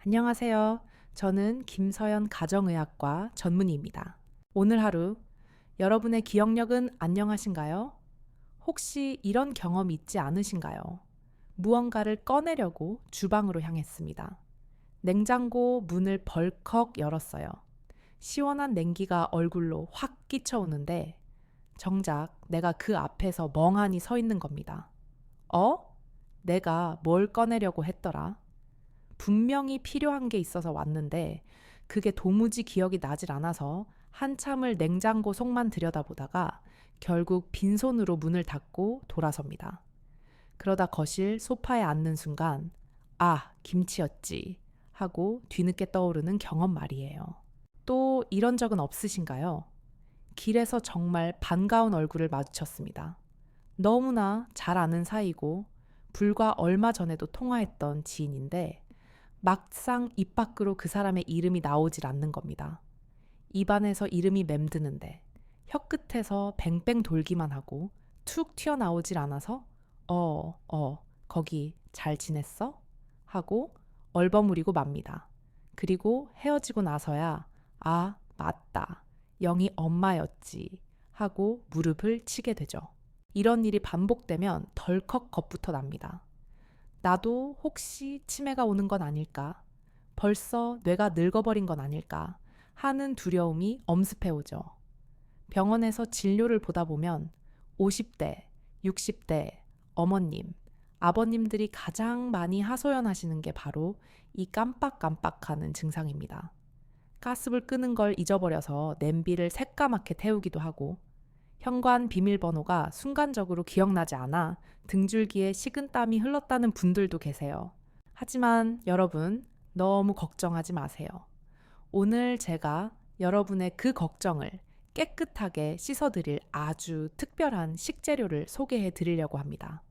안녕하세요. 저는 김서연 가정의학과 전문의입니다. 오늘 하루 여러분의 기억력은 안녕하신가요? 혹시 이런 경험 있지 않으신가요? 무언가를 꺼내려고 주방으로 향했습니다. 냉장고 문을 벌컥 열었어요. 시원한 냉기가 얼굴로 확 끼쳐오는데 정작 내가 그 앞에서 멍하니 서 있는 겁니다. 내가 뭘 꺼내려고 했더라? 분명히 필요한 게 있어서 왔는데 그게 도무지 기억이 나질 않아서 한참을 냉장고 속만 들여다보다가 결국 빈손으로 문을 닫고 돌아섭니다. 그러다 거실 소파에 앉는 순간 김치였지 하고 뒤늦게 떠오르는 경험 말이에요. 또 이런 적은 없으신가요? 길에서 정말 반가운 얼굴을 마주쳤습니다. 너무나 잘 아는 사이고 불과 얼마 전에도 통화했던 지인인데 막상 입 밖으로 그 사람의 이름이 나오질 않는 겁니다. 입안에서 이름이 맴드는데 혀끝에서 뱅뱅 돌기만 하고 툭 튀어나오질 않아서 거기 잘 지냈어? 하고 얼버무리고 맙니다. 그리고 헤어지고 나서야 맞다. 영희 엄마였지 하고 무릎을 치게 되죠. 이런 일이 반복되면 덜컥 겁부터 납니다. 나도 혹시 치매가 오는 건 아닐까? 벌써 뇌가 늙어버린 건 아닐까? 하는 두려움이 엄습해오죠. 병원에서 진료를 보다 보면 50대, 60대 어머님, 아버님들이 가장 많이 하소연하시는 게 바로 이 깜빡깜빡하는 증상입니다. 가스불 끄는 걸 잊어버려서 냄비를 새까맣게 태우기도 하고 현관 비밀번호가 순간적으로 기억나지 않아 등줄기에 식은땀이 흘렀다는 분들도 계세요. 하지만 여러분, 너무 걱정하지 마세요. 오늘 제가 여러분의 그 걱정을 깨끗하게 씻어드릴 아주 특별한 식재료를 소개해 드리려고 합니다.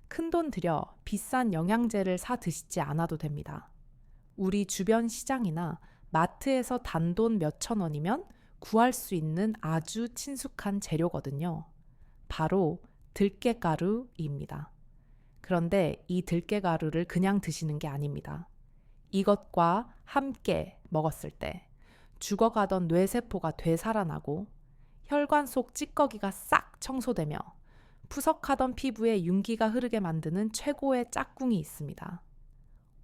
큰돈 들여 비싼 영양제를 사 드시지 않아도 됩니다. 우리 주변 시장이나 마트에서 단돈 몇천 원이면 구할 수 있는 아주 친숙한 재료거든요. 바로 들깨가루입니다. 그런데 이 들깨가루를 그냥 드시는 게 아닙니다. 이것과 함께 먹었을 때 죽어가던 뇌세포가 되살아나고 혈관 속 찌꺼기가 싹 청소되며 푸석하던 피부에 윤기가 흐르게 만드는 최고의 짝꿍이 있습니다.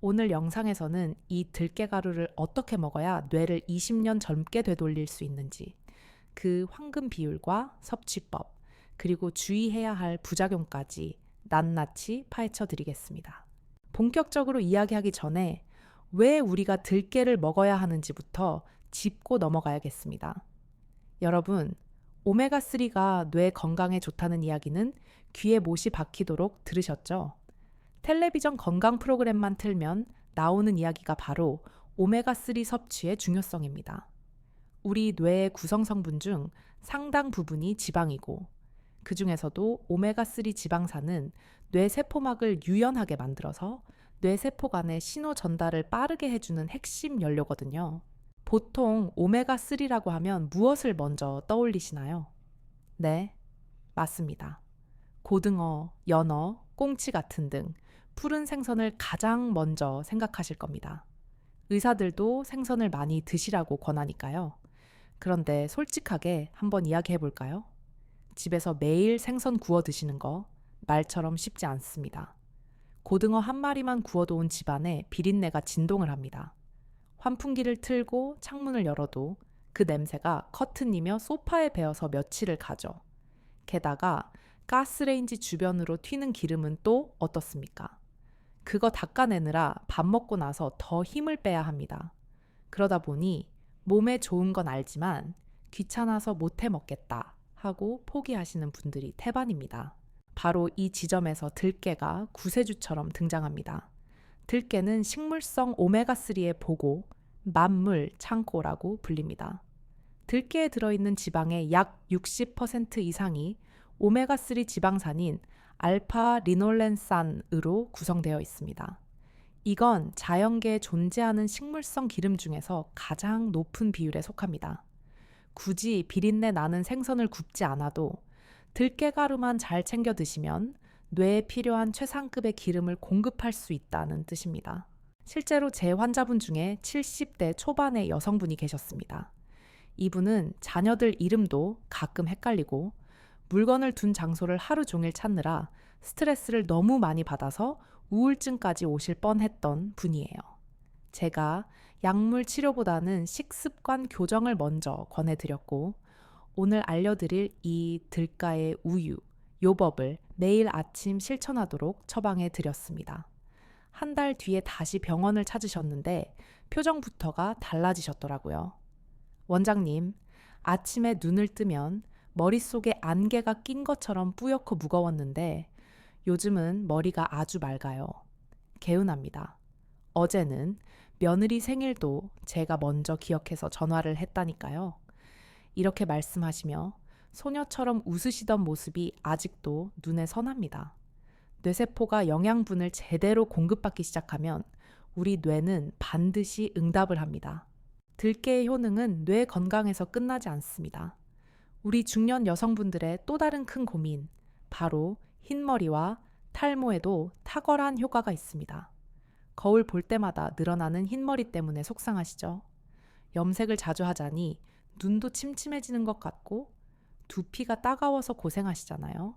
오늘 영상에서는 이 들깨가루를 어떻게 먹어야 뇌를 20년 젊게 되돌릴 수 있는지, 그 황금 비율과 섭취법, 그리고 주의해야 할 부작용까지 낱낱이 파헤쳐 드리겠습니다. 본격적으로 이야기하기 전에 왜 우리가 들깨를 먹어야 하는지부터 짚고 넘어가야겠습니다. 여러분, 오메가3가 뇌 건강에 좋다는 이야기는 귀에 못이 박히도록 들으셨죠? 텔레비전 건강 프로그램만 틀면 나오는 이야기가 바로 오메가3 섭취의 중요성입니다. 우리 뇌의 구성 성분 중 상당 부분이 지방이고 그 중에서도 오메가3 지방산은 뇌세포막을 유연하게 만들어서 뇌세포 간의 신호 전달을 빠르게 해주는 핵심 연료거든요. 보통 오메가3라고 하면 무엇을 먼저 떠올리시나요? 네, 맞습니다. 고등어, 연어, 꽁치 같은 등 푸른 생선을 가장 먼저 생각하실 겁니다. 의사들도 생선을 많이 드시라고 권하니까요. 그런데 솔직하게 한번 이야기해 볼까요? 집에서 매일 생선 구워 드시는 거 말처럼 쉽지 않습니다. 고등어 한 마리만 구워도 온 집안에 비린내가 진동을 합니다. 환풍기를 틀고 창문을 열어도 그 냄새가 커튼이며 소파에 배어서 며칠을 가죠. 게다가 가스레인지 주변으로 튀는 기름은 또 어떻습니까? 그거 닦아내느라 밥 먹고 나서 더 힘을 빼야 합니다. 그러다 보니 몸에 좋은 건 알지만 귀찮아서 못해 먹겠다 하고 포기하시는 분들이 태반입니다. 바로 이 지점에서 들깨가 구세주처럼 등장합니다. 들깨는 식물성 오메가3의 보고 만물 창고라고 불립니다. 들깨에 들어있는 지방의 약 60% 이상이 오메가3 지방산인 알파 리놀렌산으로 구성되어 있습니다. 이건 자연계에 존재하는 식물성 기름 중에서 가장 높은 비율에 속합니다. 굳이 비린내 나는 생선을 굽지 않아도 들깨가루만 잘 챙겨 드시면 뇌에 필요한 최상급의 기름을 공급할 수 있다는 뜻입니다. 실제로 제 환자분 중에 70대 초반의 여성분이 계셨습니다. 이분은 자녀들 이름도 가끔 헷갈리고 물건을 둔 장소를 하루 종일 찾느라 스트레스를 너무 많이 받아서 우울증까지 오실 뻔했던 분이에요. 제가 약물 치료보다는 식습관 교정을 먼저 권해드렸고 오늘 알려드릴 이 들가의 우유, 요법을 매일 아침 실천하도록 처방해 드렸습니다. 한 달 뒤에 다시 병원을 찾으셨는데 표정부터가 달라지셨더라고요. 원장님, 아침에 눈을 뜨면 머릿속에 안개가 낀 것처럼 뿌옇고 무거웠는데 요즘은 머리가 아주 맑아요. 개운합니다. 어제는 며느리 생일도 제가 먼저 기억해서 전화를 했다니까요. 이렇게 말씀하시며 소녀처럼 웃으시던 모습이 아직도 눈에 선합니다. 뇌세포가 영양분을 제대로 공급받기 시작하면 우리 뇌는 반드시 응답을 합니다. 들깨의 효능은 뇌 건강에서 끝나지 않습니다. 우리 중년 여성분들의 또 다른 큰 고민, 바로 흰머리와 탈모에도 탁월한 효과가 있습니다. 거울 볼 때마다 늘어나는 흰머리 때문에 속상하시죠? 염색을 자주 하자니 눈도 침침해지는 것 같고 두피가 따가워서 고생하시잖아요.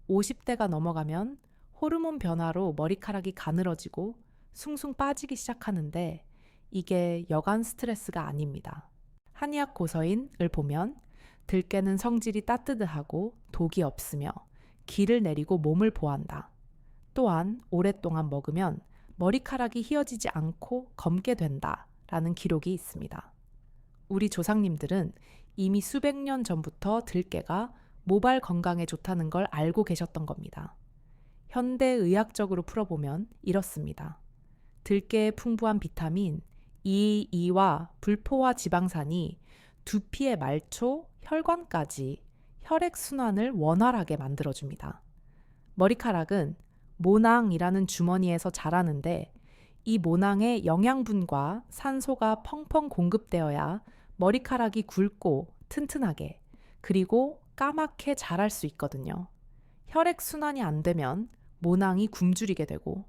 50대가 넘어가면 호르몬 변화로 머리카락이 가늘어지고 숭숭 빠지기 시작하는데 이게 여간 스트레스가 아닙니다. 한의학 고서인을 보면 들깨는 성질이 따뜻하고 독이 없으며 기를 내리고 몸을 보호한다. 또한 오랫동안 먹으면 머리카락이 휘어지지 않고 검게 된다라는 기록이 있습니다. 우리 조상님들은 이미 수백 년 전부터 들깨가 모발 건강에 좋다는 걸 알고 계셨던 겁니다. 현대의학적으로 풀어보면 이렇습니다. 들깨의 풍부한 비타민 E2와 불포화 지방산이 두피의 말초, 혈관까지 혈액순환을 원활하게 만들어줍니다. 머리카락은 모낭이라는 주머니에서 자라는데 이 모낭에 영양분과 산소가 펑펑 공급되어야 머리카락이 굵고 튼튼하게 그리고 까맣게 자랄 수 있거든요. 혈액순환이 안 되면 모낭이 굶주리게 되고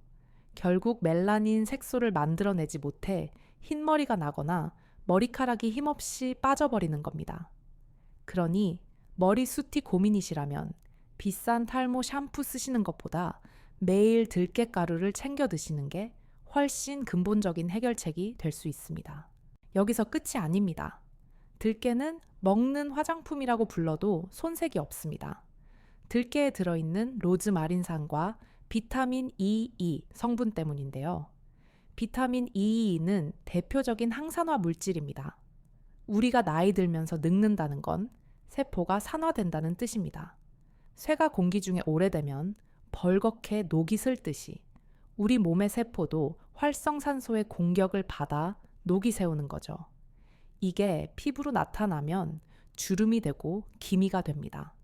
결국 멜라닌 색소를 만들어내지 못해 흰머리가 나거나 머리카락이 힘없이 빠져버리는 겁니다. 그러니 머리숱이 고민이시라면 비싼 탈모 샴푸 쓰시는 것보다 매일 들깨가루를 챙겨 드시는 게 훨씬 근본적인 해결책이 될 수 있습니다. 여기서 끝이 아닙니다. 들깨는 먹는 화장품이라고 불러도 손색이 없습니다. 들깨에 들어있는 로즈마린산과 비타민 E2 성분 때문인데요. 비타민 E는 대표적인 항산화 물질입니다. 우리가 나이 들면서 늙는다는 건 세포가 산화된다는 뜻입니다. 쇠가 공기 중에 오래되면 벌겋게 녹이 슬듯이 우리 몸의 세포도 활성산소의 공격을 받아 녹이 세우는 거죠. 이게 피부로 나타나면 주름이 되고 기미가 됩니다.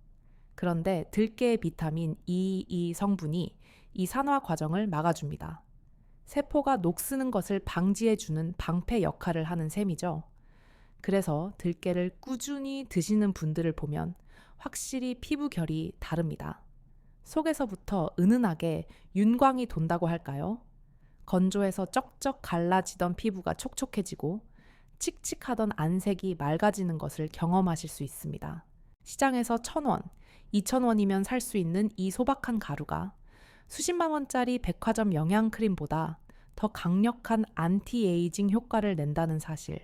그런데 들깨의 비타민 E2 성분이 이 산화 과정을 막아줍니다. 세포가 녹쓰는 것을 방지해주는 방패 역할을 하는 셈이죠. 그래서 들깨를 꾸준히 드시는 분들을 보면 확실히 피부 결이 다릅니다. 속에서부터 은은하게 윤광이 돈다고 할까요? 건조해서 쩍쩍 갈라지던 피부가 촉촉해지고 칙칙하던 안색이 맑아지는 것을 경험하실 수 있습니다. 시장에서 1,000원, 2,000원이면 살 수 있는 이 소박한 가루가 수십만 원짜리 백화점 영양크림보다 더 강력한 안티에이징 효과를 낸다는 사실,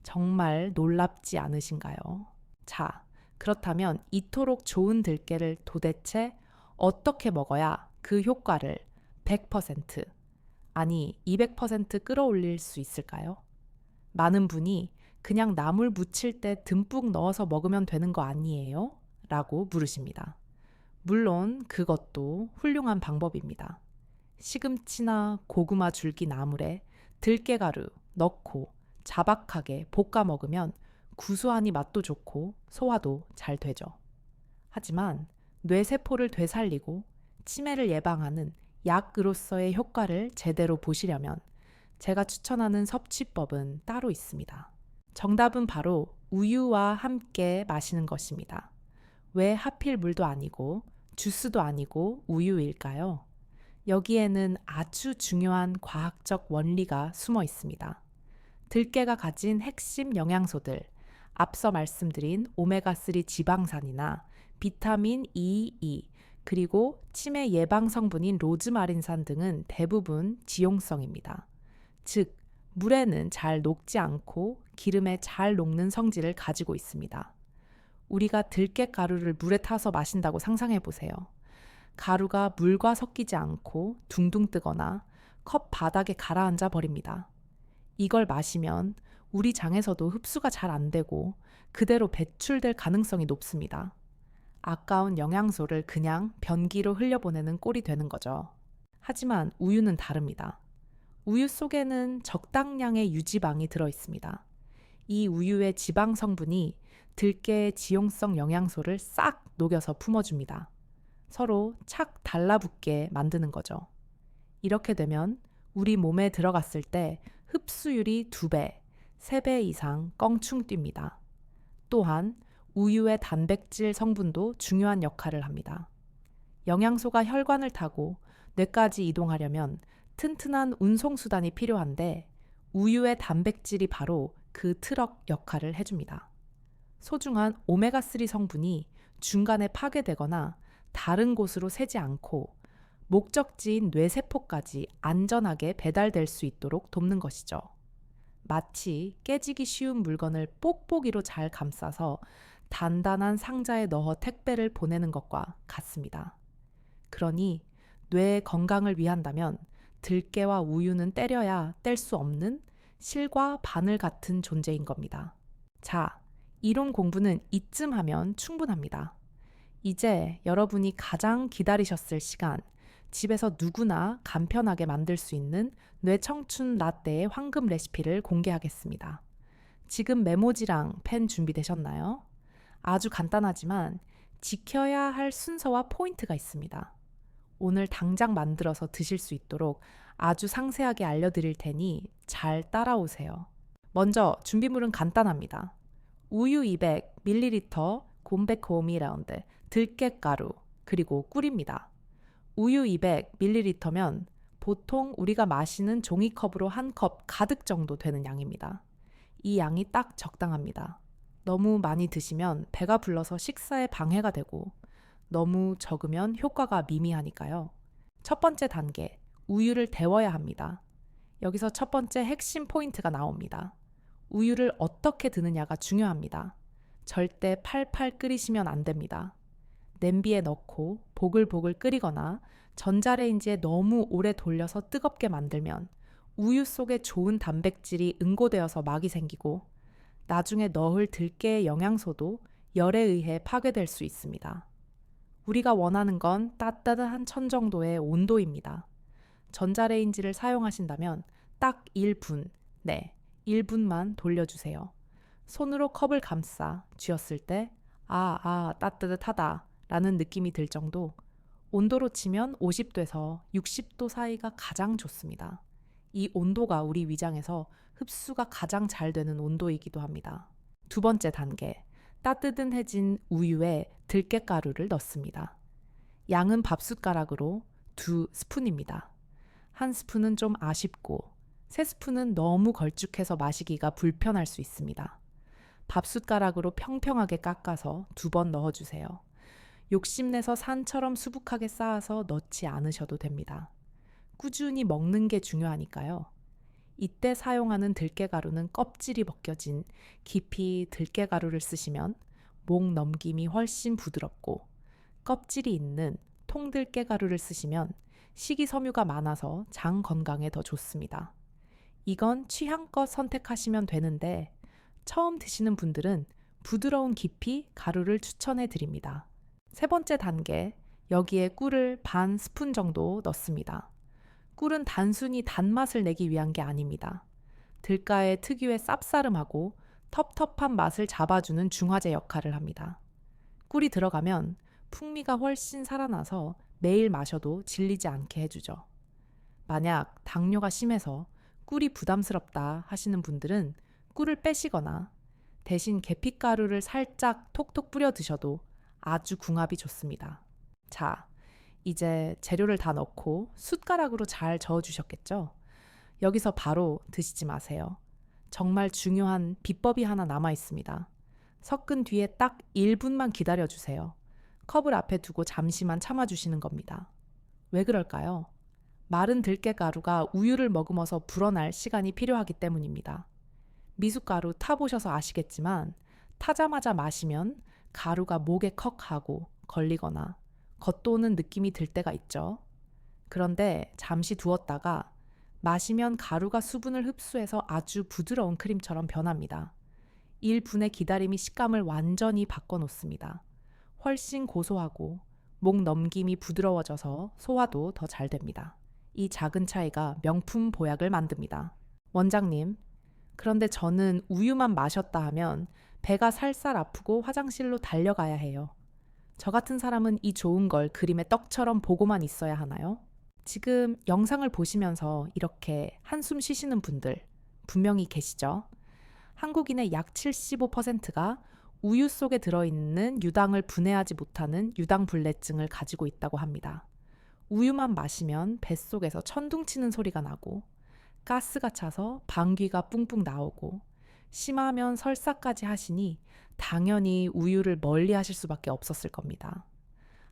정말 놀랍지 않으신가요? 자, 그렇다면 이토록 좋은 들깨를 도대체 어떻게 먹어야 그 효과를 100% 아니 200% 끌어올릴 수 있을까요? 많은 분이 그냥 나물 무칠 때 듬뿍 넣어서 먹으면 되는 거 아니에요? 라고 물으십니다. 물론 그것도 훌륭한 방법입니다. 시금치나 고구마 줄기 나물에 들깨가루 넣고 자박하게 볶아 먹으면 구수하니 맛도 좋고 소화도 잘 되죠. 하지만 뇌세포를 되살리고 치매를 예방하는 약으로서의 효과를 제대로 보시려면 제가 추천하는 섭취법은 따로 있습니다. 정답은 바로 우유와 함께 마시는 것입니다. 왜 하필 물도 아니고 주스도 아니고 우유일까요? 여기에는 아주 중요한 과학적 원리가 숨어 있습니다. 들깨가 가진 핵심 영양소들, 앞서 말씀드린 오메가3 지방산이나 비타민 E2, 그리고 치매 예방 성분인 로즈마린산 등은 대부분 지용성입니다. 즉, 물에는 잘 녹지 않고 기름에 잘 녹는 성질을 가지고 있습니다. 우리가 들깨 가루를 물에 타서 마신다고 상상해 보세요. 가루가 물과 섞이지 않고 둥둥 뜨거나 컵 바닥에 가라앉아 버립니다. 이걸 마시면 우리 장에서도 흡수가 잘 안 되고 그대로 배출될 가능성이 높습니다. 아까운 영양소를 그냥 변기로 흘려보내는 꼴이 되는 거죠. 하지만 우유는 다릅니다. 우유 속에는 적당량의 유지방이 들어있습니다. 이 우유의 지방 성분이 들깨의 지용성 영양소를 싹 녹여서 품어줍니다. 서로 착 달라붙게 만드는 거죠. 이렇게 되면 우리 몸에 들어갔을 때 흡수율이 2배, 3배 이상 껑충 뜁니다. 또한 우유의 단백질 성분도 중요한 역할을 합니다. 영양소가 혈관을 타고 뇌까지 이동하려면 튼튼한 운송수단이 필요한데 우유의 단백질이 바로 그 트럭 역할을 해줍니다. 소중한 오메가3 성분이 중간에 파괴되거나 다른 곳으로 새지 않고 목적지인 뇌세포까지 안전하게 배달될 수 있도록 돕는 것이죠. 마치 깨지기 쉬운 물건을 뽁뽁이로 잘 감싸서 단단한 상자에 넣어 택배를 보내는 것과 같습니다. 그러니 뇌의 건강을 위한다면 들깨와 우유는 때려야 뗄 수 없는 실과 바늘 같은 존재인 겁니다. 자, 이론 공부는 이쯤 하면 충분합니다. 이제 여러분이 가장 기다리셨을 시간, 집에서 누구나 간편하게 만들 수 있는 뇌청춘 라떼의 황금 레시피를 공개하겠습니다. 지금 메모지랑 펜 준비되셨나요? 아주 간단하지만 지켜야 할 순서와 포인트가 있습니다. 오늘 당장 만들어서 드실 수 있도록 아주 상세하게 알려드릴 테니 잘 따라오세요. 먼저 준비물은 간단합니다. 우유 200ml, 곰백호미라운드, 들깨가루, 그리고 꿀입니다. 우유 200ml면 보통 우리가 마시는 종이컵으로 한 컵 가득 정도 되는 양입니다. 이 양이 딱 적당합니다. 너무 많이 드시면 배가 불러서 식사에 방해가 되고 너무 적으면 효과가 미미하니까요. 첫 번째 단계, 우유를 데워야 합니다. 여기서 첫 번째 핵심 포인트가 나옵니다. 우유를 어떻게 드느냐가 중요합니다. 절대 팔팔 끓이시면 안 됩니다. 냄비에 넣고 보글보글 끓이거나 전자레인지에 너무 오래 돌려서 뜨겁게 만들면 우유 속에 좋은 단백질이 응고되어서 막이 생기고 나중에 넣을 들깨의 영양소도 열에 의해 파괴될 수 있습니다. 우리가 원하는 건 따뜻한 천 정도의 온도입니다. 전자레인지를 사용하신다면 딱 1분, 1분만 돌려주세요. 손으로 컵을 감싸 쥐었을 때 따뜻하다 라는 느낌이 들 정도, 온도로 치면 50도에서 60도 사이가 가장 좋습니다. 이 온도가 우리 위장에서 흡수가 가장 잘 되는 온도이기도 합니다. 두 번째 단계, 따뜻해진 우유에 들깨가루를 넣습니다. 양은 밥숟가락으로 2스푼입니다. 한 스푼은 좀 아쉽고 3스푼은 너무 걸쭉해서 마시기가 불편할 수 있습니다. 밥숟가락으로 평평하게 깎아서 2번 넣어주세요. 욕심내서 산처럼 수북하게 쌓아서 넣지 않으셔도 됩니다. 꾸준히 먹는 게 중요하니까요. 이때 사용하는 들깨가루는 껍질이 벗겨진 깊이 들깨가루를 쓰시면 목 넘김이 훨씬 부드럽고, 껍질이 있는 통들깨가루를 쓰시면 식이섬유가 많아서 장 건강에 더 좋습니다. 이건 취향껏 선택하시면 되는데 처음 드시는 분들은 부드러운 깊이 가루를 추천해 드립니다. 세 번째 단계, 여기에 꿀을 반 스푼 정도 넣습니다. 꿀은 단순히 단맛을 내기 위한 게 아닙니다. 들가의 특유의 쌉싸름하고 텁텁한 맛을 잡아주는 중화제 역할을 합니다. 꿀이 들어가면 풍미가 훨씬 살아나서 매일 마셔도 질리지 않게 해주죠. 만약 당뇨가 심해서 꿀이 부담스럽다 하시는 분들은 꿀을 빼시거나 대신 계피가루를 살짝 톡톡 뿌려 드셔도 아주 궁합이 좋습니다. 자, 이제 재료를 다 넣고 숟가락으로 잘 저어주셨겠죠? 여기서 바로 드시지 마세요. 정말 중요한 비법이 하나 남아 있습니다. 섞은 뒤에 딱 1분만 기다려주세요. 컵을 앞에 두고 잠시만 참아주시는 겁니다. 왜 그럴까요? 마른 들깨가루가 우유를 머금어서 불어날 시간이 필요하기 때문입니다. 미숫가루 타보셔서 아시겠지만 타자마자 마시면 가루가 목에 컥 하고 걸리거나 겉도는 느낌이 들 때가 있죠. 그런데 잠시 두었다가 마시면 가루가 수분을 흡수해서 아주 부드러운 크림처럼 변합니다. 1분의 기다림이 식감을 완전히 바꿔놓습니다. 훨씬 고소하고 목 넘김이 부드러워져서 소화도 더 잘 됩니다. 이 작은 차이가 명품 보약을 만듭니다. 원장님, 그런데 저는 우유만 마셨다 하면 배가 살살 아프고 화장실로 달려가야 해요. 저 같은 사람은 이 좋은 걸 그림의 떡처럼 보고만 있어야 하나요? 지금 영상을 보시면서 이렇게 한숨 쉬시는 분들 분명히 계시죠? 한국인의 약 75%가 우유 속에 들어있는 유당을 분해하지 못하는 유당불내증을 가지고 있다고 합니다. 우유만 마시면 뱃속에서 천둥치는 소리가 나고 가스가 차서 방귀가 뿡뿡 나오고 심하면 설사까지 하시니 당연히 우유를 멀리 하실 수밖에 없었을 겁니다.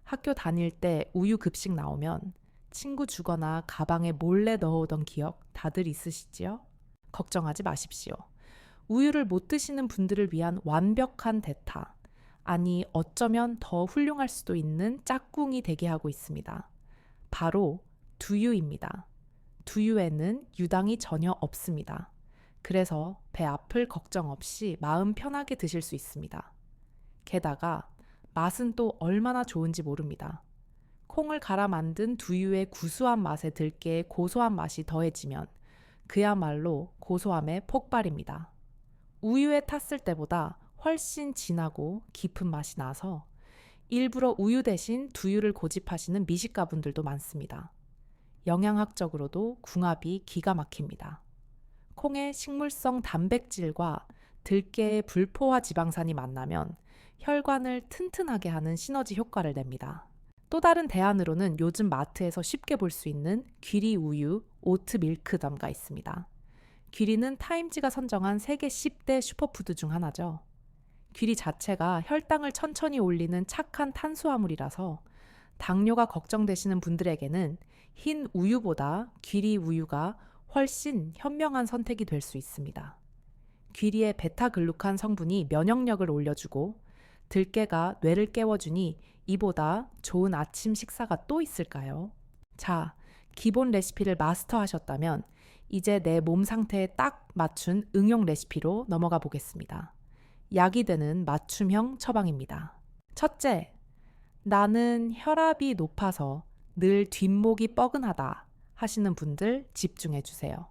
학교 다닐 때 우유 급식 나오면 친구 주거나 가방에 몰래 넣어오던 기억 다들 있으시지요? 걱정하지 마십시오. 우유를 못 드시는 분들을 위한 완벽한 대타, 아니 어쩌면 더 훌륭할 수도 있는 짝꿍이 되게 하고 있습니다. 바로 두유입니다. 두유에는 유당이 전혀 없습니다. 그래서 배 아플 걱정 없이 마음 편하게 드실 수 있습니다. 게다가 맛은 또 얼마나 좋은지 모릅니다. 콩을 갈아 만든 두유의 구수한 맛에 들깨의 고소한 맛이 더해지면 그야말로 고소함의 폭발입니다. 우유에 탔을 때보다 훨씬 진하고 깊은 맛이 나서 일부러 우유 대신 두유를 고집하시는 미식가분들도 많습니다. 영양학적으로도 궁합이 기가 막힙니다. 콩의 식물성 단백질과 들깨의 불포화 지방산이 만나면 혈관을 튼튼하게 하는 시너지 효과를 냅니다. 또 다른 대안으로는 요즘 마트에서 쉽게 볼 수 있는 귀리 우유 오트 밀크덤가 있습니다. 귀리는 타임지가 선정한 세계 10대 슈퍼푸드 중 하나죠. 귀리 자체가 혈당을 천천히 올리는 착한 탄수화물이라서 당뇨가 걱정되시는 분들에게는 흰 우유보다 귀리 우유가 훨씬 현명한 선택이 될 수 있습니다. 귀리의 베타글루칸 성분이 면역력을 올려주고 들깨가 뇌를 깨워주니 이보다 좋은 아침 식사가 또 있을까요? 자, 기본 레시피를 마스터하셨다면 이제 내 몸 상태에 딱 맞춘 응용 레시피로 넘어가 보겠습니다. 약이 되는 맞춤형 처방입니다. 첫째, 나는 혈압이 높아서 늘 뒷목이 뻐근하다 하시는 분들 집중해 주세요.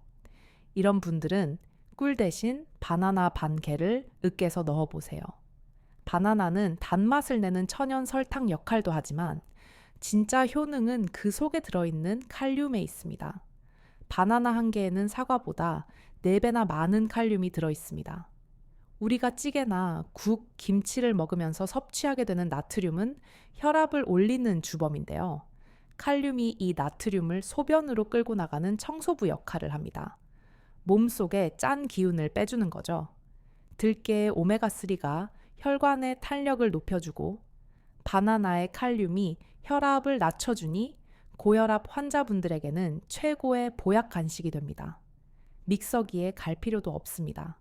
이런 분들은 꿀 대신 바나나 반 개를 으깨서 넣어보세요. 바나나는 단맛을 내는 천연 설탕 역할도 하지만 진짜 효능은 그 속에 들어있는 칼륨에 있습니다. 바나나 한 개에는 사과보다 4배나 많은 칼륨이 들어있습니다. 우리가 찌개나 국, 김치를 먹으면서 섭취하게 되는 나트륨은 혈압을 올리는 주범인데요. 칼륨이 이 나트륨을 소변으로 끌고 나가는 청소부 역할을 합니다. 몸속에 짠 기운을 빼주는 거죠. 들깨의 오메가3가 혈관의 탄력을 높여주고 바나나의 칼륨이 혈압을 낮춰주니 고혈압 환자분들에게는 최고의 보약 간식이 됩니다. 믹서기에 갈 필요도 없습니다.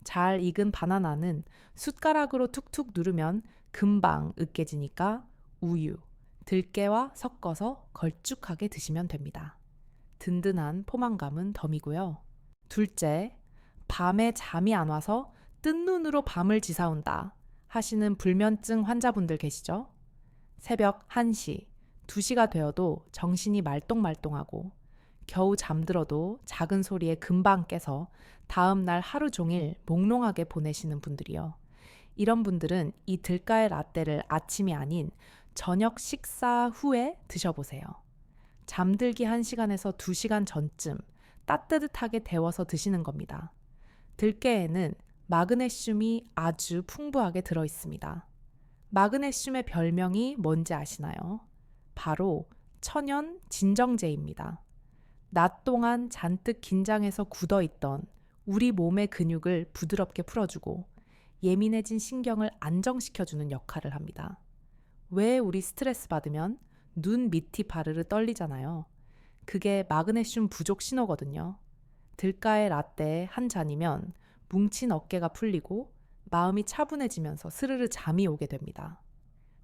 잘 익은 바나나는 숟가락으로 툭툭 누르면 금방 으깨지니까 우유, 들깨와 섞어서 걸쭉하게 드시면 됩니다. 든든한 포만감은 덤이고요. 둘째, 밤에 잠이 안 와서 뜬 눈으로 밤을 지사온다 하시는 불면증 환자분들 계시죠? 새벽 1시, 2시가 되어도 정신이 말똥말똥하고 겨우 잠들어도 작은 소리에 금방 깨서 다음 날 하루 종일 몽롱하게 보내시는 분들이요. 이런 분들은 이 들가의 라떼를 아침이 아닌 저녁 식사 후에 드셔보세요. 잠들기 1시간에서 2시간 전쯤 따뜻하게 데워서 드시는 겁니다. 들깨에는 마그네슘이 아주 풍부하게 들어있습니다. 마그네슘의 별명이 뭔지 아시나요? 바로 천연 진정제입니다. 낮 동안 잔뜩 긴장해서 굳어있던 우리 몸의 근육을 부드럽게 풀어주고 예민해진 신경을 안정시켜주는 역할을 합니다. 왜 우리 스트레스 받으면 눈 밑이 바르르 떨리잖아요. 그게 마그네슘 부족 신호거든요. 들가의 라떼 한 잔이면 뭉친 어깨가 풀리고 마음이 차분해지면서 스르르 잠이 오게 됩니다.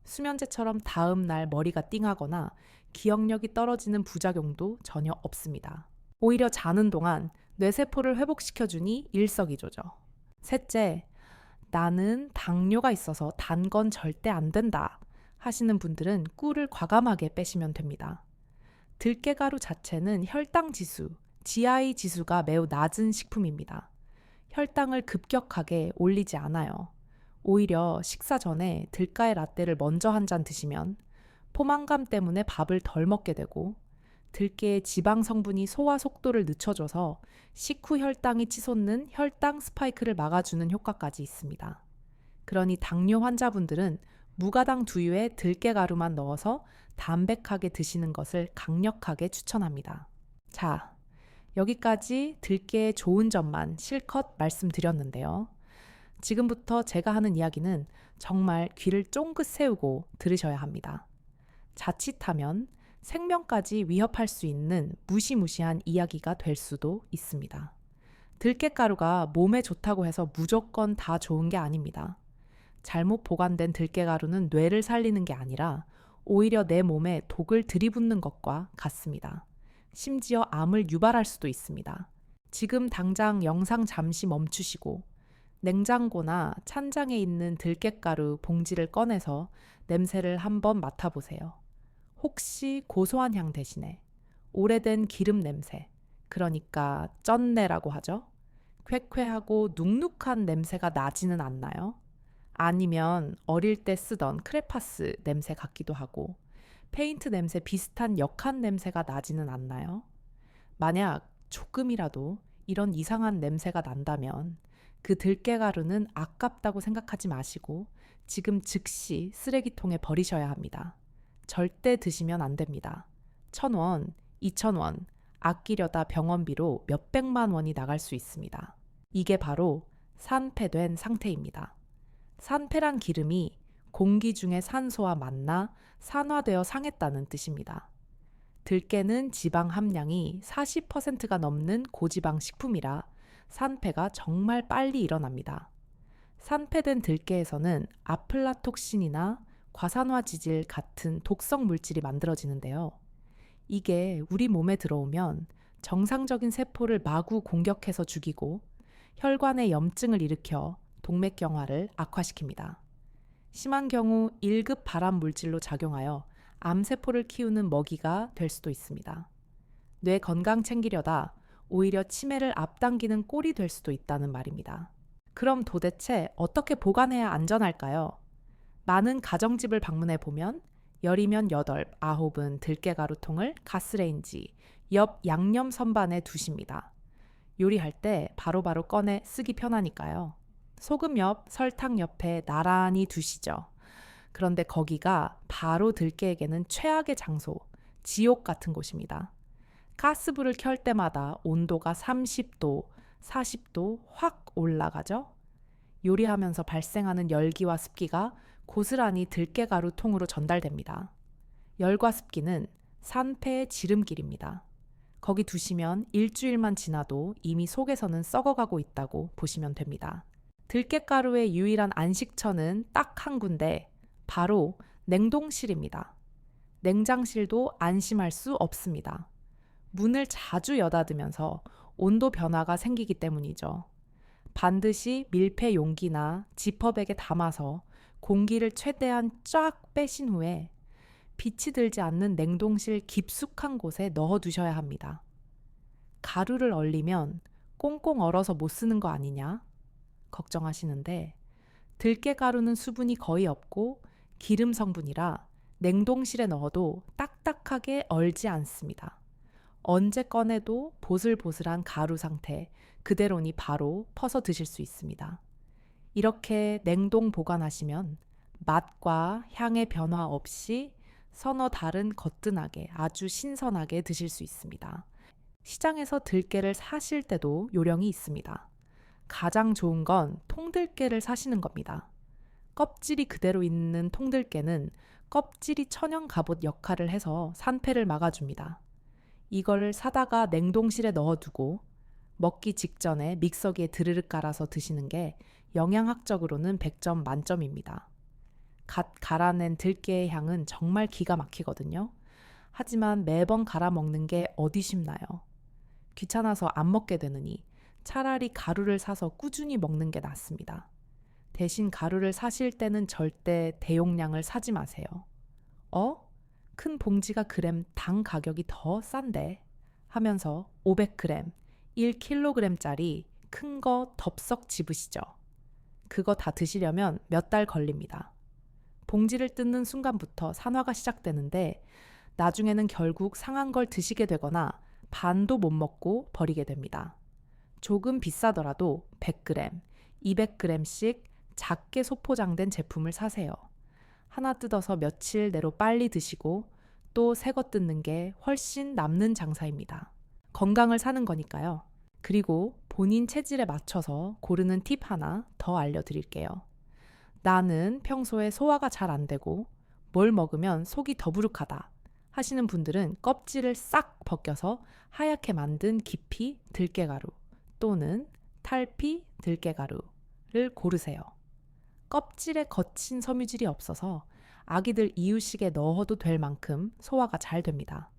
수면제처럼 다음 날 머리가 띵하거나 기억력이 떨어지는 부작용도 전혀 없습니다. 오히려 자는 동안 뇌세포를 회복시켜주니 일석이조죠. 셋째, 나는 당뇨가 있어서 단 건 절대 안 된다 하시는 분들은 꿀을 과감하게 빼시면 됩니다. 들깨가루 자체는 혈당 지수, GI 지수가 매우 낮은 식품입니다. 혈당을 급격하게 올리지 않아요. 오히려 식사 전에 들가의 라떼를 먼저 한 잔 드시면 포만감 때문에 밥을 덜 먹게 되고 들깨의 지방 성분이 소화 속도를 늦춰줘서 식후 혈당이 치솟는 혈당 스파이크를 막아주는 효과까지 있습니다. 그러니 당뇨 환자분들은 무가당 두유에 들깨가루만 넣어서 담백하게 드시는 것을 강력하게 추천합니다. 자, 여기까지 들깨의 좋은 점만 실컷 말씀드렸는데요. 지금부터 제가 하는 이야기는 정말 귀를 쫑긋 세우고 들으셔야 합니다. 자칫하면 생명까지 위협할 수 있는 무시무시한 이야기가 될 수도 있습니다. 들깨가루가 몸에 좋다고 해서 무조건 다 좋은 게 아닙니다. 잘못 보관된 들깨가루는 뇌를 살리는 게 아니라 오히려 내 몸에 독을 들이붓는 것과 같습니다. 심지어 암을 유발할 수도 있습니다. 지금 당장 영상 잠시 멈추시고 냉장고나 찬장에 있는 들깨가루 봉지를 꺼내서 냄새를 한번 맡아보세요. 혹시 고소한 향 대신에 오래된 기름 냄새, 그러니까 쩐내라고 하죠? 쾌쾌하고 눅눅한 냄새가 나지는 않나요? 아니면 어릴 때 쓰던 크레파스 냄새 같기도 하고 페인트 냄새 비슷한 역한 냄새가 나지는 않나요? 만약 조금이라도 이런 이상한 냄새가 난다면 그 들깨가루는 아깝다고 생각하지 마시고 지금 즉시 쓰레기통에 버리셔야 합니다. 절대 드시면 안 됩니다. 1,000원, 2,000원 아끼려다 병원비로 몇백만 원이 나갈 수 있습니다. 이게 바로 산패된 상태입니다. 산패란 기름이 공기 중에 산소와 만나 산화되어 상했다는 뜻입니다. 들깨는 지방 함량이 40%가 넘는 고지방 식품이라 산패가 정말 빨리 일어납니다. 산패된 들깨에서는 아플라톡신이나 과산화 지질 같은 독성 물질이 만들어지는데요. 이게 우리 몸에 들어오면 정상적인 세포를 마구 공격해서 죽이고 혈관에 염증을 일으켜 동맥경화를 악화시킵니다. 심한 경우 1급 발암 물질로 작용하여 암세포를 키우는 먹이가 될 수도 있습니다. 뇌 건강 챙기려다 오히려 치매를 앞당기는 꼴이 될 수도 있다는 말입니다. 그럼 도대체 어떻게 보관해야 안전할까요? 많은 가정집을 방문해 보면 열이면 8, 9은 들깨가루통을 가스레인지 옆 양념 선반에 두십니다. 요리할 때 바로바로 꺼내 쓰기 편하니까요. 소금 옆, 설탕 옆에 나란히 두시죠. 그런데 거기가 바로 들깨에게는 최악의 장소, 지옥 같은 곳입니다. 가스불을 켤 때마다 온도가 30도, 40도 확 올라가죠. 요리하면서 발생하는 열기와 습기가 고스란히 들깨가루 통으로 전달됩니다. 열과 습기는 산패의 지름길입니다. 거기 두시면 일주일만 지나도 이미 속에서는 썩어가고 있다고 보시면 됩니다. 들깨가루의 유일한 안식처는 딱 한 군데, 바로 냉동실입니다. 냉장실도 안심할 수 없습니다. 문을 자주 여닫으면서 온도 변화가 생기기 때문이죠. 반드시 밀폐 용기나 지퍼백에 담아서 공기를 최대한 쫙 빼신 후에 빛이 들지 않는 냉동실 깊숙한 곳에 넣어두셔야 합니다. 가루를 얼리면 꽁꽁 얼어서 못 쓰는 거 아니냐? 걱정하시는데 들깨가루는 수분이 거의 없고 기름 성분이라 냉동실에 넣어도 딱딱하게 얼지 않습니다. 언제 꺼내도 보슬보슬한 가루 상태 그대로니 바로 퍼서 드실 수 있습니다. 이렇게 냉동 보관하시면 맛과 향의 변화 없이 서너 달은 거뜬하게 아주 신선하게 드실 수 있습니다. 시장에서 들깨를 사실 때도 요령이 있습니다. 가장 좋은 건 통들깨를 사시는 겁니다. 껍질이 그대로 있는 통들깨는 껍질이 천연 갑옷 역할을 해서 산패를 막아줍니다. 이걸 사다가 냉동실에 넣어두고 먹기 직전에 믹서기에 드르륵 갈아서 드시는 게 영양학적으로는 100점 만점입니다. 갓 갈아낸 들깨의 향은 정말 기가 막히거든요. 하지만 매번 갈아 먹는 게 어디 쉽나요? 귀찮아서 안 먹게 되느니 차라리 가루를 사서 꾸준히 먹는 게 낫습니다. 대신 가루를 사실 때는 절대 대용량을 사지 마세요. 큰 봉지가 그램 당 가격이 더 싼데 하면서 500g, 1kg짜리 큰 거 덥석 집으시죠. 그거 다 드시려면 몇 달 걸립니다. 봉지를 뜯는 순간부터 산화가 시작되는데 나중에는 결국 상한 걸 드시게 되거나 반도 못 먹고 버리게 됩니다. 조금 비싸더라도 100g, 200g씩 작게 소포장된 제품을 사세요. 하나 뜯어서 며칠 내로 빨리 드시고 또 새 거 뜯는 게 훨씬 남는 장사입니다. 건강을 사는 거니까요. 그리고 본인 체질에 맞춰서 고르는 팁 하나 더 알려드릴게요. 나는 평소에 소화가 잘 안 되고 뭘 먹으면 속이 더부룩하다 하시는 분들은 껍질을 싹 벗겨서 하얗게 만든 깊이 들깨가루 또는 탈피 들깨가루를 고르세요. 껍질에 거친 섬유질이 없어서 아기들 이유식에 넣어도 될 만큼 소화가 잘 됩니다.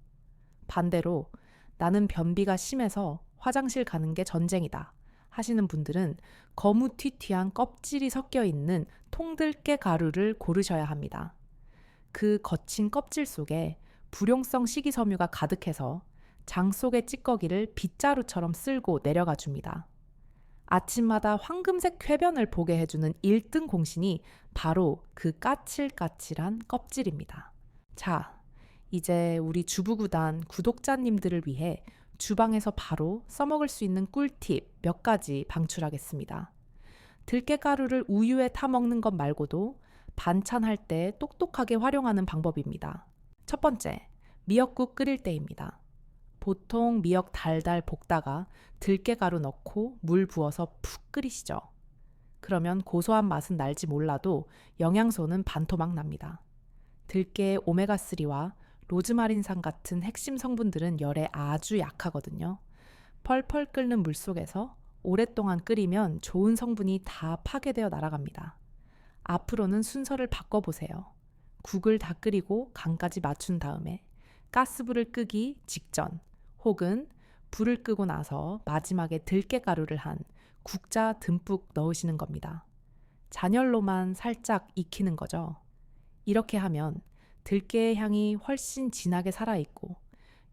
반대로 나는 변비가 심해서 화장실 가는 게 전쟁이다 하시는 분들은 거무튀튀한 껍질이 섞여 있는 통들깨 가루를 고르셔야 합니다. 그 거친 껍질 속에 불용성 식이섬유가 가득해서 장 속의 찌꺼기를 빗자루처럼 쓸고 내려가 줍니다. 아침마다 황금색 쾌변을 보게 해주는 1등 공신이 바로 그 까칠까칠한 껍질입니다. 자, 이제 우리 주부구단 구독자님들을 위해 주방에서 바로 써먹을 수 있는 꿀팁 몇 가지 방출하겠습니다. 들깨가루를 우유에 타먹는 것 말고도 반찬할 때 똑똑하게 활용하는 방법입니다. 첫 번째, 미역국 끓일 때입니다. 보통 미역 달달 볶다가 들깨가루 넣고 물 부어서 푹 끓이시죠. 그러면 고소한 맛은 날지 몰라도 영양소는 반토막 납니다. 들깨의 오메가3와 로즈마린산 같은 핵심 성분들은 열에 아주 약하거든요. 펄펄 끓는 물 속에서 오랫동안 끓이면 좋은 성분이 다 파괴되어 날아갑니다. 앞으로는 순서를 바꿔보세요. 국을 다 끓이고 간까지 맞춘 다음에 가스불을 끄기 직전 혹은 불을 끄고 나서 마지막에 들깨가루를 한 국자 듬뿍 넣으시는 겁니다. 잔열로만 살짝 익히는 거죠. 이렇게 하면 들깨의 향이 훨씬 진하게 살아있고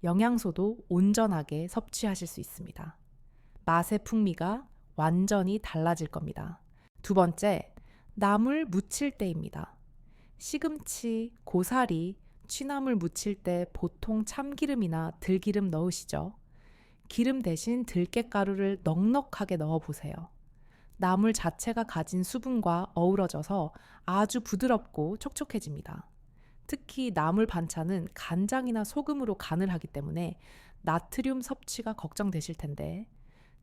영양소도 온전하게 섭취하실 수 있습니다. 맛의 풍미가 완전히 달라질 겁니다. 두 번째, 나물 무칠 때입니다. 시금치, 고사리, 취나물 무칠 때 보통 참기름이나 들기름 넣으시죠. 기름 대신 들깨가루를 넉넉하게 넣어보세요. 나물 자체가 가진 수분과 어우러져서 아주 부드럽고 촉촉해집니다. 특히 나물 반찬은 간장이나 소금으로 간을 하기 때문에 나트륨 섭취가 걱정되실 텐데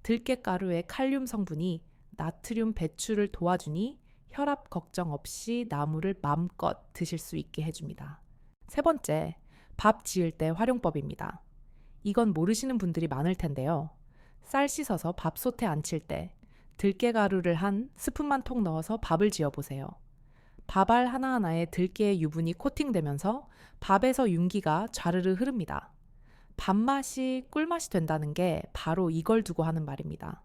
들깨가루의 칼륨 성분이 나트륨 배출을 도와주니 혈압 걱정 없이 나물을 마음껏 드실 수 있게 해줍니다. 세 번째, 밥 지을 때 활용법입니다. 이건 모르시는 분들이 많을 텐데요. 쌀 씻어서 밥솥에 안칠 때 들깨가루를 한 스푼만 톡 넣어서 밥을 지어보세요. 밥알 하나하나에 들깨의 유분이 코팅되면서 밥에서 윤기가 좌르르 흐릅니다. 밥맛이 꿀맛이 된다는 게 바로 이걸 두고 하는 말입니다.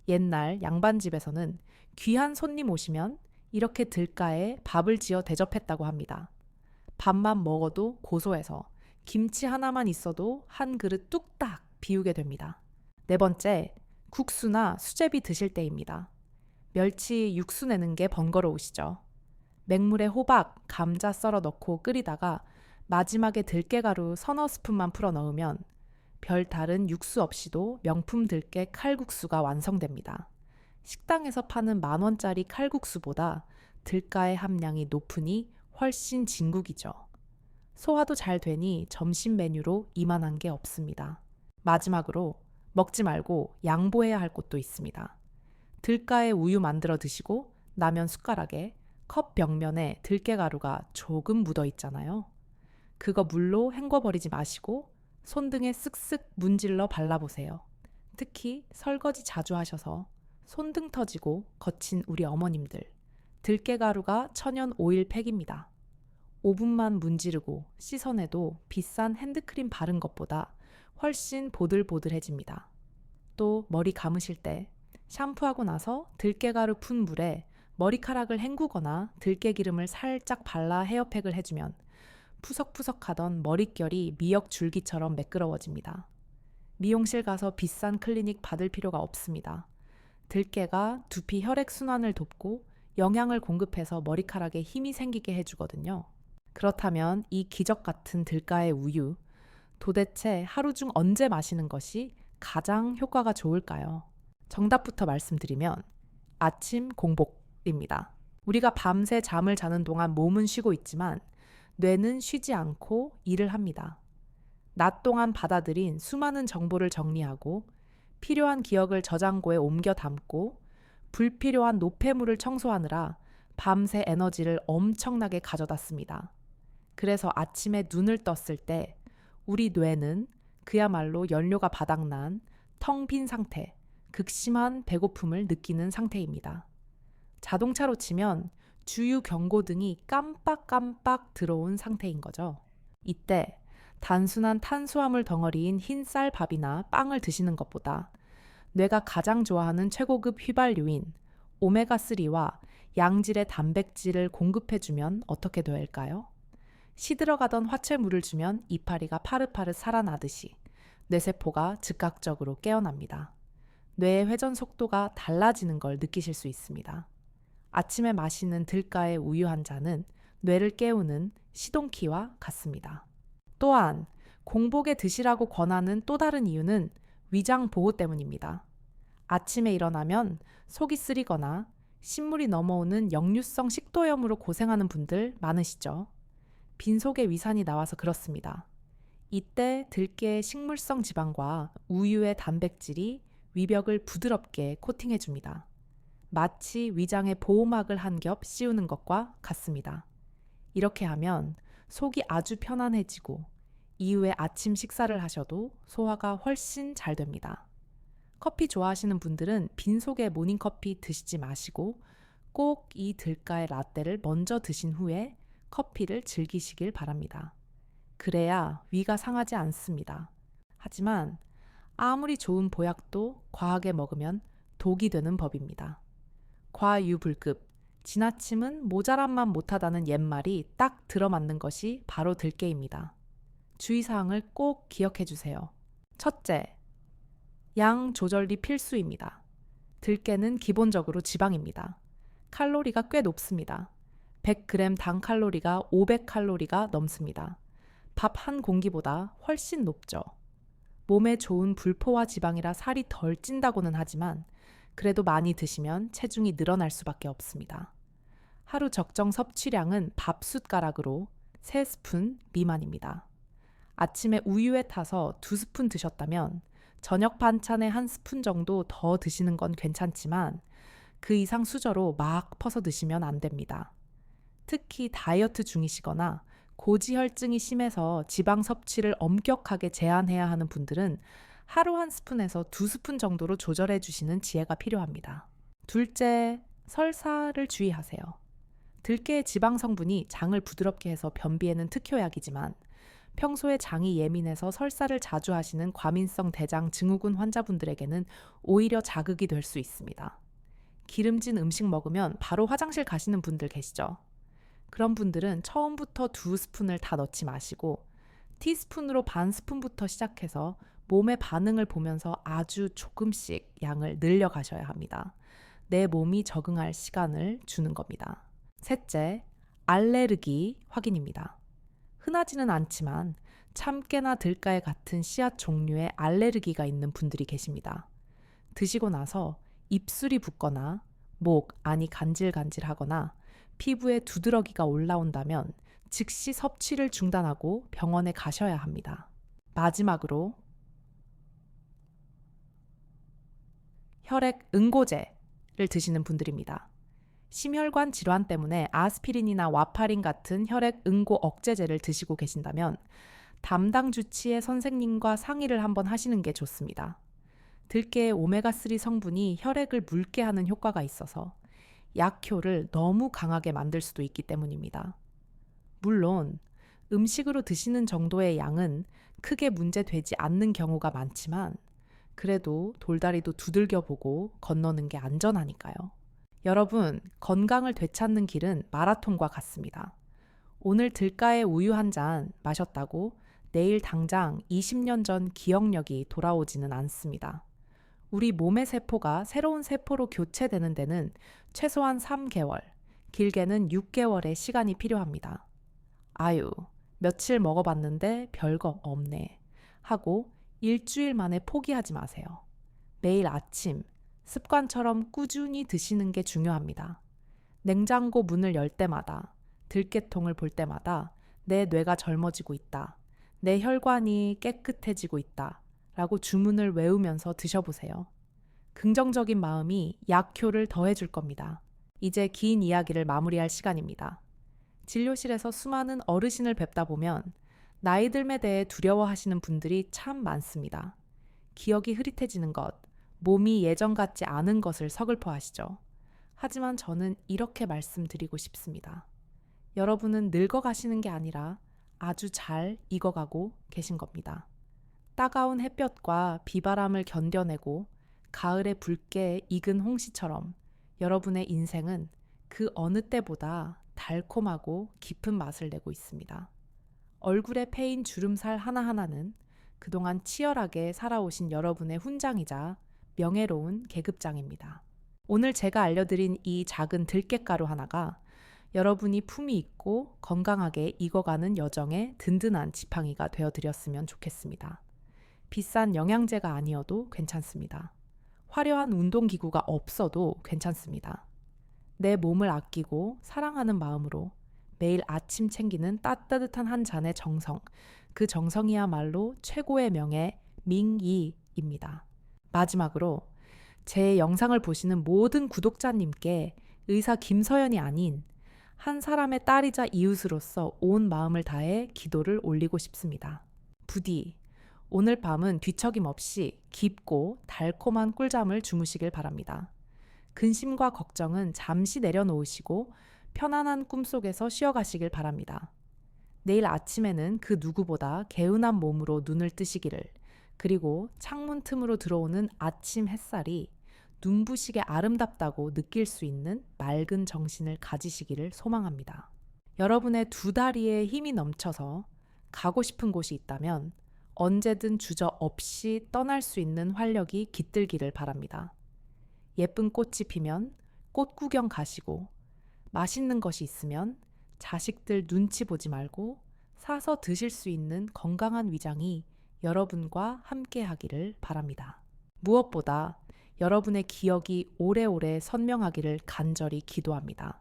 옛날 양반집에서는 귀한 손님 오시면 이렇게 들가에 밥을 지어 대접했다고 합니다. 밥만 먹어도 고소해서 김치 하나만 있어도 한 그릇 뚝딱 비우게 됩니다. 네 번째, 국수나 수제비 드실 때입니다. 멸치 육수 내는 게 번거로우시죠? 맹물에 호박, 감자 썰어 넣고 끓이다가 마지막에 들깨가루 서너 스푼만 풀어 넣으면 별다른 육수 없이도 명품 들깨 칼국수가 완성됩니다. 식당에서 파는 10,000원짜리 칼국수보다 들가의 함량이 높으니 훨씬 진국이죠. 소화도 잘 되니 점심 메뉴로 이만한 게 없습니다. 마지막으로 먹지 말고 양보해야 할 것도 있습니다. 들가에 우유 만들어 드시고 나면 숟가락에 컵 벽면에 들깨가루가 조금 묻어 있잖아요. 그거 물로 헹궈버리지 마시고 손등에 쓱쓱 문질러 발라보세요. 특히 설거지 자주 하셔서 손등 터지고 거친 우리 어머님들, 들깨가루가 천연 오일 팩입니다. 5분만 문지르고 씻어내도 비싼 핸드크림 바른 것보다 훨씬 보들보들해집니다. 또 머리 감으실 때 샴푸하고 나서 들깨가루 푼 물에 머리카락을 헹구거나 들깨기름을 살짝 발라 헤어팩을 해주면 푸석푸석하던 머릿결이 미역 줄기처럼 매끄러워집니다. 미용실 가서 비싼 클리닉 받을 필요가 없습니다. 들깨가 두피 혈액순환을 돕고 영양을 공급해서 머리카락에 힘이 생기게 해주거든요. 그렇다면 이 기적 같은 들가의 우유, 도대체 하루 중 언제 마시는 것이 가장 효과가 좋을까요? 정답부터 말씀드리면 아침 공복입니다. 우리가 밤새 잠을 자는 동안 몸은 쉬고 있지만 뇌는 쉬지 않고 일을 합니다. 낮 동안 받아들인 수많은 정보를 정리하고 필요한 기억을 저장고에 옮겨 담고 불필요한 노폐물을 청소하느라 밤새 에너지를 엄청나게 가져다 씁니다. 그래서 아침에 눈을 떴을 때 우리 뇌는 그야말로 연료가 바닥난 텅 빈 상태, 극심한 배고픔을 느끼는 상태입니다. 자동차로 치면 주유 경고등이 깜빡깜빡 들어온 상태인 거죠. 이때 단순한 탄수화물 덩어리인 흰 쌀밥이나 빵을 드시는 것보다 뇌가 가장 좋아하는 최고급 휘발유인 오메가3와 양질의 단백질을 공급해주면 어떻게 될까요? 시들어가던 화채물을 주면 이파리가 파릇파릇 살아나듯이 뇌세포가 즉각적으로 깨어납니다. 뇌의 회전 속도가 달라지는 걸 느끼실 수 있습니다. 아침에 마시는 들가의 우유 한 잔은 뇌를 깨우는 시동키와 같습니다. 또한 공복에 드시라고 권하는 또 다른 이유는 위장 보호 때문입니다. 아침에 일어나면 속이 쓰리거나 신물이 넘어오는 역류성 식도염으로 고생하는 분들 많으시죠? 빈속에 위산이 나와서 그렇습니다. 이때 들깨의 식물성 지방과 우유의 단백질이 위벽을 부드럽게 코팅해줍니다. 마치 위장에 보호막을 한 겹 씌우는 것과 같습니다. 이렇게 하면 속이 아주 편안해지고 이후에 아침 식사를 하셔도 소화가 훨씬 잘 됩니다. 커피 좋아하시는 분들은 빈속에 모닝커피 드시지 마시고 꼭 이 들가의 라떼를 먼저 드신 후에 커피를 즐기시길 바랍니다. 그래야 위가 상하지 않습니다. 하지만 아무리 좋은 보약도 과하게 먹으면 독이 되는 법입니다. 과유불급, 지나침은 모자람만 못하다는 옛말이 딱 들어맞는 것이 바로 들깨입니다. 주의사항을 꼭 기억해 주세요. 첫째, 양 조절이 필수입니다. 들깨는 기본적으로 지방입니다. 칼로리가 꽤 높습니다. 100g 당 칼로리가 500칼로리가 넘습니다. 밥 한 공기보다 훨씬 높죠. 몸에 좋은 불포화 지방이라 살이 덜 찐다고는 하지만 그래도 많이 드시면 체중이 늘어날 수밖에 없습니다. 하루 적정 섭취량은 밥 숟가락으로 3스푼 미만입니다. 아침에 우유에 타서 2스푼 드셨다면 저녁 반찬에 1스푼 정도 더 드시는 건 괜찮지만 그 이상 수저로 막 퍼서 드시면 안 됩니다. 특히 다이어트 중이시거나 고지혈증이 심해서 지방 섭취를 엄격하게 제한해야 하는 분들은 하루 1스푼에서 2스푼 정도로 조절해 주시는 지혜가 필요합니다. 둘째, 설사를 주의하세요. 들깨의 지방 성분이 장을 부드럽게 해서 변비에는 특효약이지만 평소에 장이 예민해서 설사를 자주 하시는 과민성 대장 증후군 환자분들에게는 오히려 자극이 될 수 있습니다. 기름진 음식 먹으면 바로 화장실 가시는 분들 계시죠? 그런 분들은 처음부터 2스푼을 다 넣지 마시고 티스푼으로 반 스푼부터 시작해서 몸의 반응을 보면서 아주 조금씩 양을 늘려가셔야 합니다. 내 몸이 적응할 시간을 주는 겁니다. 셋째, 알레르기 확인입니다. 흔하지는 않지만 참깨나 들깨 같은 씨앗 종류의 알레르기가 있는 분들이 계십니다. 드시고 나서 입술이 붓거나 목, 안이 간질간질하거나 피부에 두드러기가 올라온다면 즉시 섭취를 중단하고 병원에 가셔야 합니다. 마지막으로 혈액 응고제를 드시는 분들입니다. 심혈관 질환 때문에 아스피린이나 와파린 같은 혈액 응고 억제제를 드시고 계신다면 담당 주치의 선생님과 상의를 한번 하시는 게 좋습니다. 들깨의 오메가3 성분이 혈액을 묽게 하는 효과가 있어서 약효를 너무 강하게 만들 수도 있기 때문입니다. 물론 음식으로 드시는 정도의 양은 크게 문제되지 않는 경우가 많지만 그래도 돌다리도 두들겨 보고 건너는 게 안전하니까요. 여러분, 건강을 되찾는 길은 마라톤과 같습니다. 오늘 들가의 우유 한 잔 마셨다고 내일 당장 20년 전 기억력이 돌아오지는 않습니다. 우리 몸의 세포가 새로운 세포로 교체되는 데는 최소한 3개월, 길게는 6개월의 시간이 필요합니다. 아유, 며칠 먹어봤는데 별거 없네 하고 일주일 만에 포기하지 마세요. 매일 아침 습관처럼 꾸준히 드시는 게 중요합니다. 냉장고 문을 열 때마다, 들깨통을 볼 때마다 내 뇌가 젊어지고 있다, 내 혈관이 깨끗해지고 있다 라고 주문을 외우면서 드셔보세요. 긍정적인 마음이 약효를 더해줄 겁니다. 이제 긴 이야기를 마무리할 시간입니다. 진료실에서 수많은 어르신을 뵙다 보면 나이 듦에 대해 두려워하시는 분들이 참 많습니다. 기억이 흐릿해지는 것, 몸이 예전 같지 않은 것을 서글퍼하시죠. 하지만 저는 이렇게 말씀드리고 싶습니다. 여러분은 늙어가시는 게 아니라 아주 잘 익어가고 계신 겁니다. 따가운 햇볕과 비바람을 견뎌내고 가을에 붉게 익은 홍시처럼 여러분의 인생은 그 어느 때보다 달콤하고 깊은 맛을 내고 있습니다. 얼굴에 패인 주름살 하나하나는 그동안 치열하게 살아오신 여러분의 훈장이자 명예로운 계급장입니다. 오늘 제가 알려드린 이 작은 들깨가루 하나가 여러분이 품위 있고 건강하게 익어가는 여정에 든든한 지팡이가 되어드렸으면 좋겠습니다. 비싼 영양제가 아니어도 괜찮습니다. 화려한 운동기구가 없어도 괜찮습니다. 내 몸을 아끼고 사랑하는 마음으로 매일 아침 챙기는 따뜻한 한 잔의 정성, 그 정성이야말로 최고의 명예 밍이입니다. 마지막으로 제 영상을 보시는 모든 구독자님께 의사 김서연이 아닌 한 사람의 딸이자 이웃으로서 온 마음을 다해 기도를 올리고 싶습니다. 부디 오늘 밤은 뒤척임 없이 깊고 달콤한 꿀잠을 주무시길 바랍니다. 근심과 걱정은 잠시 내려놓으시고 편안한 꿈속에서 쉬어가시길 바랍니다. 내일 아침에는 그 누구보다 개운한 몸으로 눈을 뜨시기를, 그리고 창문 틈으로 들어오는 아침 햇살이 눈부시게 아름답다고 느낄 수 있는 맑은 정신을 가지시기를 소망합니다. 여러분의 두 다리에 힘이 넘쳐서 가고 싶은 곳이 있다면 언제든 주저없이 떠날 수 있는 활력이 깃들기를 바랍니다. 예쁜 꽃이 피면 꽃 구경 가시고, 맛있는 것이 있으면 자식들 눈치 보지 말고 사서 드실 수 있는 건강한 위장이 여러분과 함께 하기를 바랍니다. 무엇보다 여러분의 기억이 오래오래 선명하기를 간절히 기도합니다.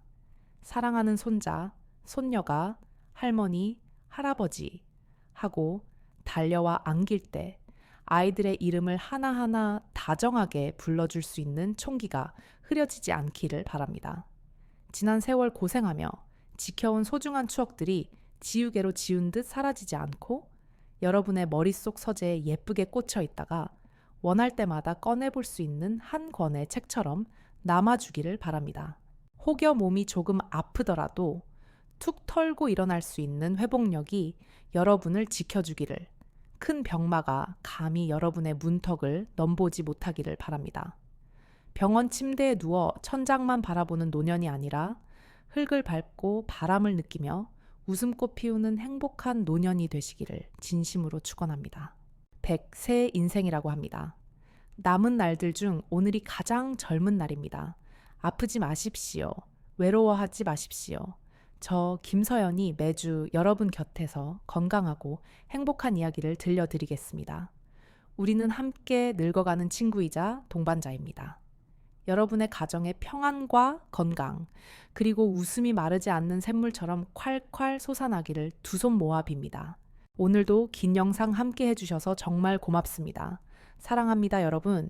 사랑하는 손자, 손녀가 할머니, 할아버지 하고 달려와 안길 때 아이들의 이름을 하나하나 다정하게 불러줄 수 있는 총기가 흐려지지 않기를 바랍니다. 지난 세월 고생하며 지켜온 소중한 추억들이 지우개로 지운 듯 사라지지 않고 여러분의 머릿속 서재에 예쁘게 꽂혀 있다가 원할 때마다 꺼내볼 수 있는 한 권의 책처럼 남아주기를 바랍니다. 혹여 몸이 조금 아프더라도 툭 털고 일어날 수 있는 회복력이 여러분을 지켜주기를, 큰 병마가 감히 여러분의 문턱을 넘보지 못하기를 바랍니다. 병원 침대에 누워 천장만 바라보는 노년이 아니라 흙을 밟고 바람을 느끼며 웃음꽃 피우는 행복한 노년이 되시기를 진심으로 축원합니다. 100세 인생이라고 합니다. 남은 날들 중 오늘이 가장 젊은 날입니다. 아프지 마십시오. 외로워하지 마십시오. 저 김서연이 매주 여러분 곁에서 건강하고 행복한 이야기를 들려드리겠습니다. 우리는 함께 늙어가는 친구이자 동반자입니다. 여러분의 가정에 평안과 건강, 그리고 웃음이 마르지 않는 샘물처럼 콸콸 솟아나기를 두 손 모아 빕니다. 오늘도 긴 영상 함께 해주셔서 정말 고맙습니다. 사랑합니다, 여러분.